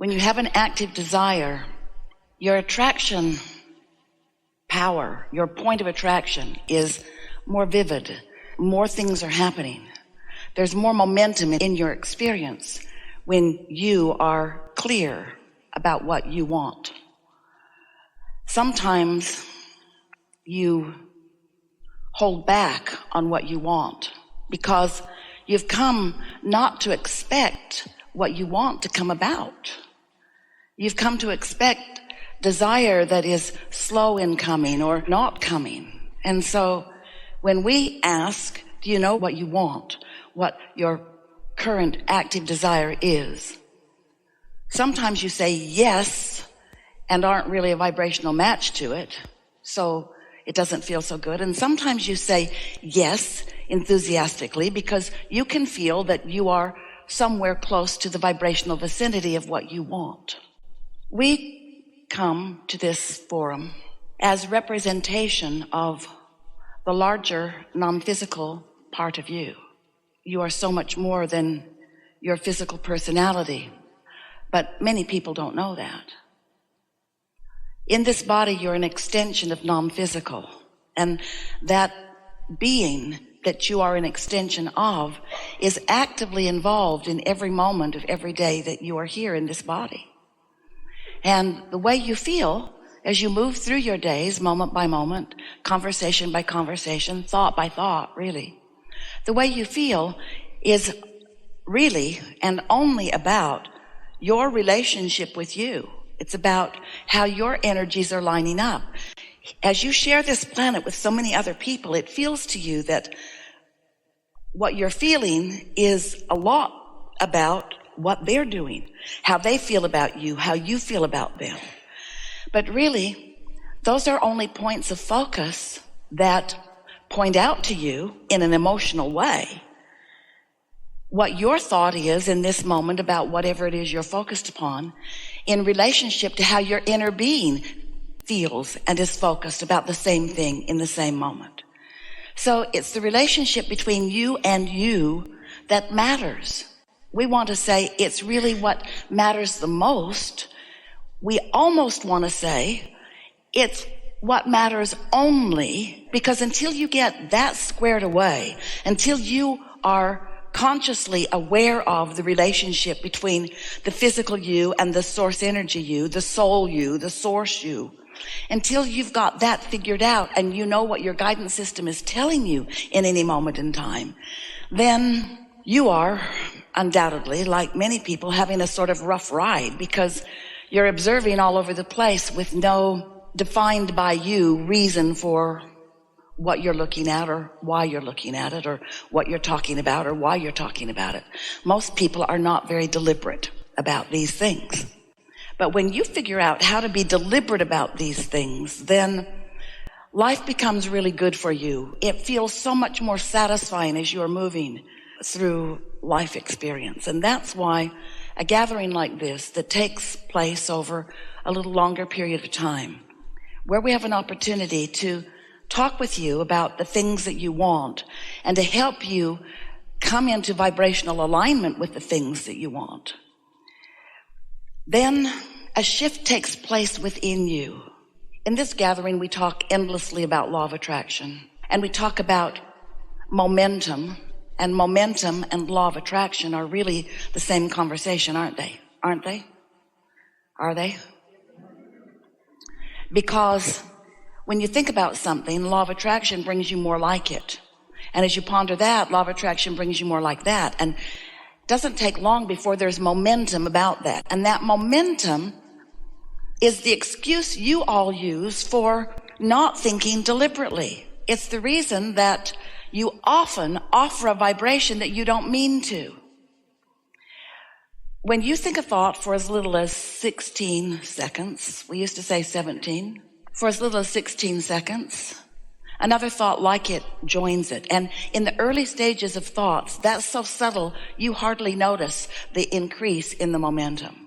When you have an active desire, your attraction power, your point of attraction is more vivid. More things are happening. There's more momentum in your experience when you are clear about what you want. Sometimes you hold back on what you want because you've come not to expect what you want to come about. You've come to expect desire that is slow in coming or not coming. And so when we ask, do you know what you want, what your current active desire is? Sometimes you say yes and aren't really a vibrational match to it, so it doesn't feel so good. And sometimes you say yes enthusiastically because you can feel that you are somewhere close to the vibrational vicinity of what you want. We come to this forum as representation of the larger non-physical part of you. You are so much more than your physical personality, but many people don't know that. In this body, you're an extension of non-physical, and that being that you are an extension of is actively involved in every moment of every day that you are here in this body. And the way you feel as you move through your days, moment by moment, conversation by conversation, thought by thought, really, the way you feel is really and only about your relationship with you. It's about how your energies are lining up. As you share this planet with so many other people, it feels to you that what you're feeling is a lot about what they're doing, how they feel about you, how you feel about them. But really, those are only points of focus that point out to you in an emotional way what your thought is in this moment about whatever it is you're focused upon in relationship to how your inner being feels and is focused about the same thing in the same moment. So it's the relationship between you and you that matters. We want to say it's really what matters the most. We almost want to say it's what matters only, because until you get that squared away, until you are consciously aware of the relationship between the physical you and the source energy you, the soul you, the source you, until you've got that figured out and you know what your guidance system is telling you in any moment in time, then you are undoubtedly, like many people, having a sort of rough ride because you're observing all over the place with no defined by you reason for what you're looking at or why you're looking at it or what you're talking about or why you're talking about it. Most people are not very deliberate about these things. But when you figure out how to be deliberate about these things, then life becomes really good for you. It feels so much more satisfying as you're moving through life experience. And that's why a gathering like this that takes place over a little longer period of time, where we have an opportunity to talk with you about the things that you want and to help you come into vibrational alignment with the things that you want, then a shift takes place within you. In this gathering, we talk endlessly about law of attraction, and we talk about momentum, and momentum and law of attraction are really the same conversation, aren't they? Aren't they? Are they? Because when you think about something, law of attraction brings you more like it. And as you ponder that, law of attraction brings you more like that. And it doesn't take long before there's momentum about that. And that momentum is the excuse you all use for not thinking deliberately. It's the reason that you often offer a vibration that you don't mean to. When you think a thought for as little as 16 seconds, we used to say 17, for as little as 16 seconds, another thought like it joins it. And in the early stages of thoughts, that's so subtle, you hardly notice the increase in the momentum.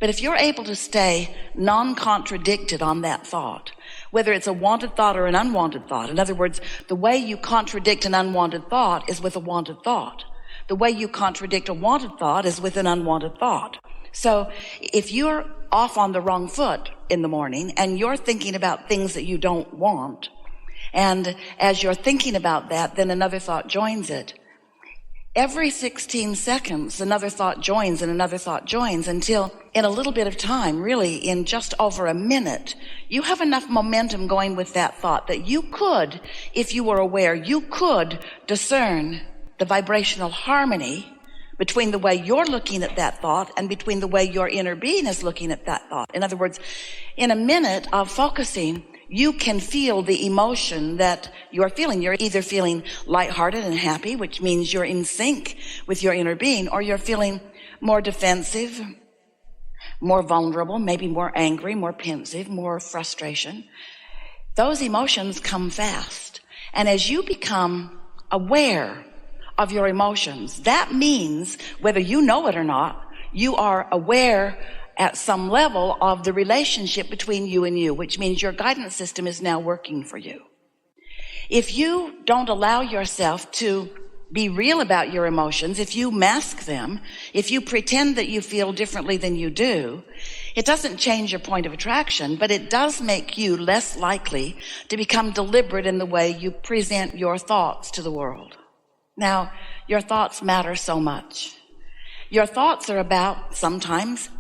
But if you're able to stay non-contradicted on that thought, whether it's a wanted thought or an unwanted thought, in other words, the way you contradict an unwanted thought is with a wanted thought. The way you contradict a wanted thought is with an unwanted thought. So if you're off on the wrong foot in the morning and you're thinking about things that you don't want, and as you're thinking about that, then another thought joins it. Every 16 seconds, another thought joins and another thought joins until in a little bit of time, really in just over a minute, you have enough momentum going with that thought that you could, if you were aware, you could discern the vibrational harmony between the way you're looking at that thought and between the way your inner being is looking at that thought. In other words, in a minute of focusing, you can feel the emotion that you're feeling. You're either feeling lighthearted and happy, which means you're in sync with your inner being, or you're feeling more defensive, more vulnerable, maybe more angry, more pensive, more frustration. Those emotions come fast. And as you become aware of your emotions, that means, whether you know it or not, you are aware at some level of the relationship between you and you, which means your guidance system is now working for you. If you don't allow yourself to be real about your emotions, if you mask them, if you pretend that you feel differently than you do, it doesn't change your point of attraction, but it does make you less likely to become deliberate in the way you present your thoughts to the world. Now, your thoughts matter so much. Your thoughts are about, sometimes,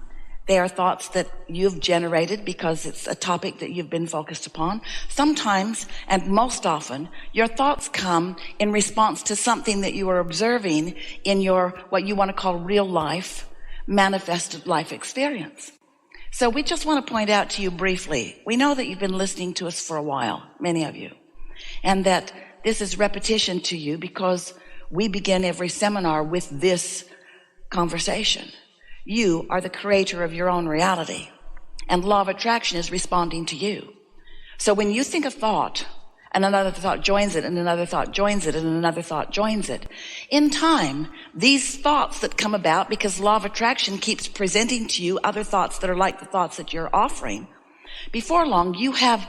they are thoughts that you've generated because it's a topic that you've been focused upon. Sometimes, and most often, your thoughts come in response to something that you are observing in your, what you want to call real life, manifested life experience. So we just want to point out to you briefly, we know that you've been listening to us for a while, many of you, and that this is repetition to you because we begin every seminar with this conversation. You are the creator of your own reality, and law of attraction is responding to you. So when you think a thought, and another thought joins it, and another thought joins it, and another thought joins it, in time, these thoughts that come about, because law of attraction keeps presenting to you other thoughts that are like the thoughts that you're offering, before long, you have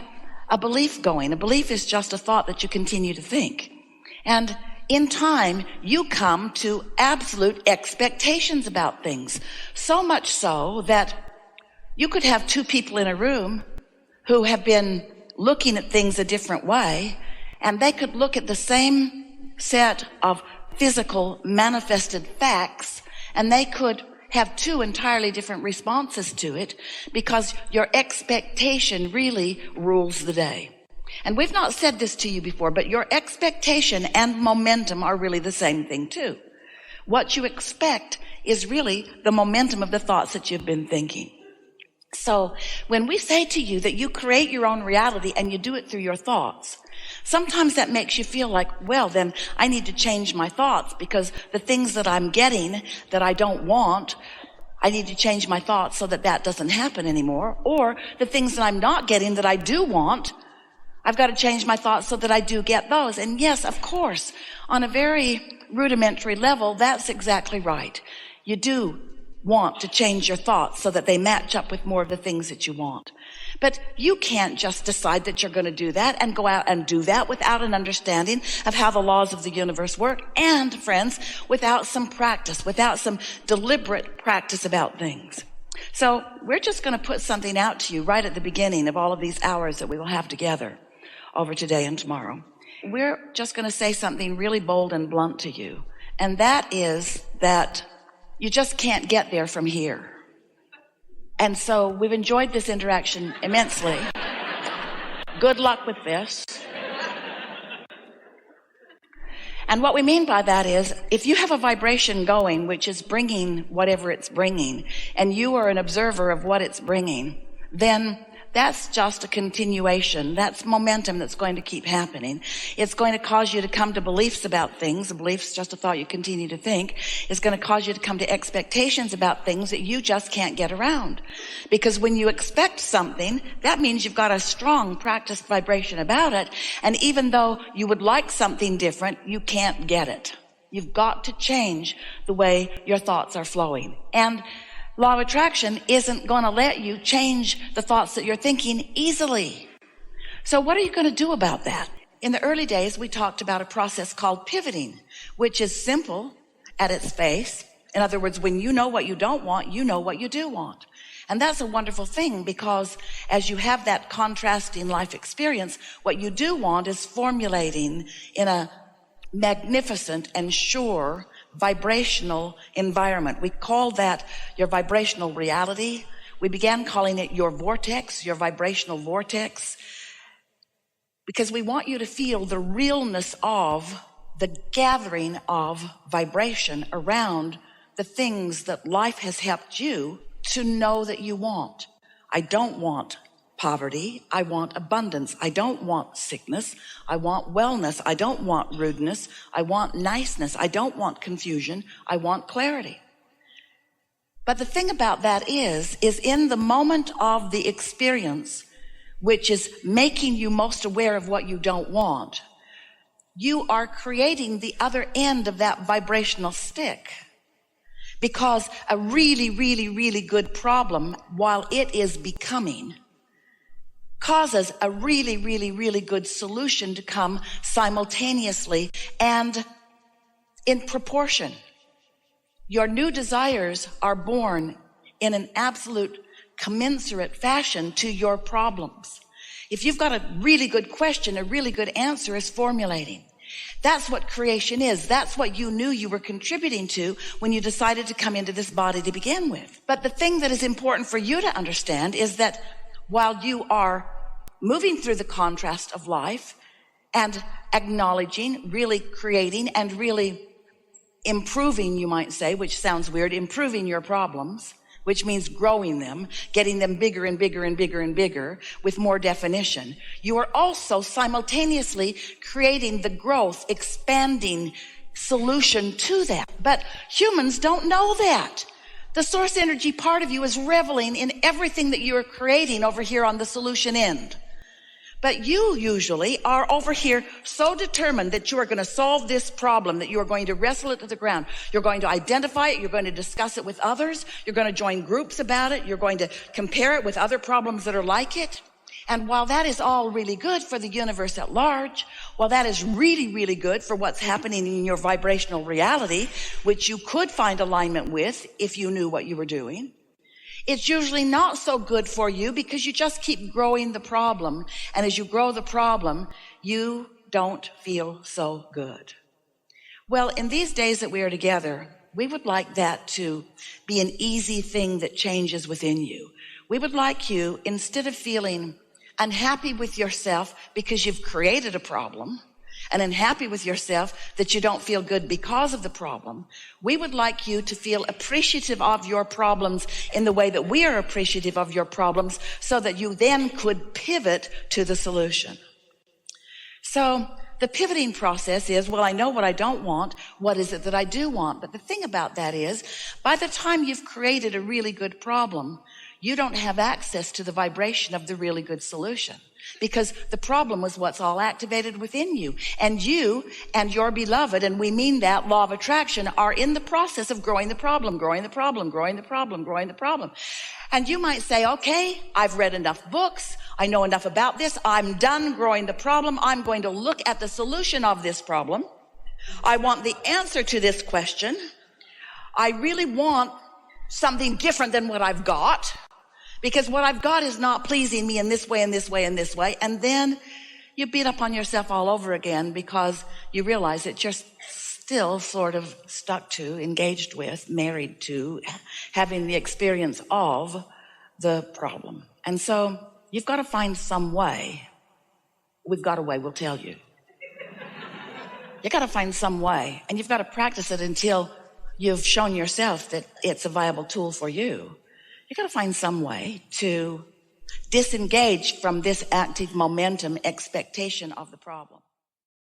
a belief going. A belief is just a thought that you continue to think. And in time, you come to absolute expectations about things. So much so that you could have two people in a room who have been looking at things a different way, and they could look at the same set of physical manifested facts, and they could have two entirely different responses to it because your expectation really rules the day. And we've not said this to you before, but your expectation and momentum are really the same thing too. What you expect is really the momentum of the thoughts that you've been thinking. So when we say to you that you create your own reality and you do it through your thoughts, sometimes that makes you feel like, well, then I need to change my thoughts because the things that I'm getting that I don't want, I need to change my thoughts so that that doesn't happen anymore. Or the things that I'm not getting that I do want, I've got to change my thoughts so that I do get those. And yes, of course, on a very rudimentary level, that's exactly right. You do want to change your thoughts so that they match up with more of the things that you want. But you can't just decide that you're going to do that and go out and do that without an understanding of how the laws of the universe work. And, friends, without some practice, without some deliberate practice about things. So we're just going to put something out to you right at the beginning of all of these hours that we will have together over today and tomorrow. We're just going to say something really bold and blunt to you. And that is that you just can't get there from here. And so we've enjoyed this interaction immensely. Good luck with this. And what we mean by that is, if you have a vibration going, which is bringing whatever it's bringing, and you are an observer of what it's bringing, then that's just a continuation. That's momentum that's going to keep happening. It's going to cause you to come to beliefs about things. A belief's just a thought you continue to think. It's going to cause you to come to expectations about things that you just can't get around. Because when you expect something, that means you've got a strong practiced vibration about it. And even though you would like something different, you can't get it. You've got to change the way your thoughts are flowing. And law of attraction isn't going to let you change the thoughts that you're thinking easily. So what are you going to do about that? In the early days, we talked about a process called pivoting, which is simple at its face, In other words, when you know what you don't want, you know what you do want. And that's a wonderful thing, because as you have that contrasting life experience, what you do want is formulating in a magnificent and sure vibrational environment. We call that your vibrational reality. We began calling it your vortex, your vibrational vortex, because we want you to feel the realness of the gathering of vibration around the things that life has helped you to know that you want. I don't want poverty. I want abundance. I don't want sickness. I want wellness. I don't want rudeness. I want niceness. I don't want confusion. I want clarity. But the thing about that is in the moment of the experience, which is making you most aware of what you don't want, you are creating the other end of that vibrational stick. Because a really, really, really good problem, while it is becoming, causes a really, really, really good solution to come simultaneously and in proportion. Your new desires are born in an absolute commensurate fashion to your problems. If you've got a really good question, a really good answer is formulating. That's what creation is. That's what you knew you were contributing to when you decided to come into this body to begin with. But the thing that is important for you to understand is that while you are moving through the contrast of life and acknowledging, really creating, and really improving, you might say, which sounds weird, improving your problems, which means growing them, getting them bigger and bigger and bigger and bigger with more definition. You are also simultaneously creating the growth, expanding solution to that. But humans don't know that. The source energy part of you is reveling in everything that you are creating over here on the solution end. But you usually are over here so determined that you are going to solve this problem, that you are going to wrestle it to the ground. You're going to identify it. You're going to discuss it with others. You're going to join groups about it. You're going to compare it with other problems that are like it. And while that is all really good for the universe at large, while that is really, really good for what's happening in your vibrational reality, which you could find alignment with if you knew what you were doing, it's usually not so good for you because you just keep growing the problem. And as you grow the problem, you don't feel so good. Well, in these days that we are together, we would like that to be an easy thing that changes within you. We would like you, instead of feeling unhappy with yourself because you've created a problem, and unhappy with yourself that you don't feel good because of the problem, we would like you to feel appreciative of your problems in the way that we are appreciative of your problems, so that you then could pivot to the solution. So the pivoting process is, well, I know what I don't want. What is it that I do want? But the thing about that is, by the time you've created a really good problem, you don't have access to the vibration of the really good solution. Because the problem was what's all activated within you. And you and your beloved, and we mean that, law of attraction, are in the process of growing the problem, growing the problem, growing the problem, growing the problem. And you might say, okay, I've read enough books. I know enough about this. I'm done growing the problem. I'm going to look at the solution of this problem. I want the answer to this question. I really want something different than what I've got, because what I've got is not pleasing me in this way and this way and this way. And then you beat up on yourself all over again because you realize that you're still sort of stuck to, engaged with, married to, having the experience of the problem. And so you've got to find some way. We've got a way, we'll tell you. You've got to find some way, and you've got to practice it until you've shown yourself that it's a viable tool for you. You've got to find some way to disengage from this active momentum expectation of the problem.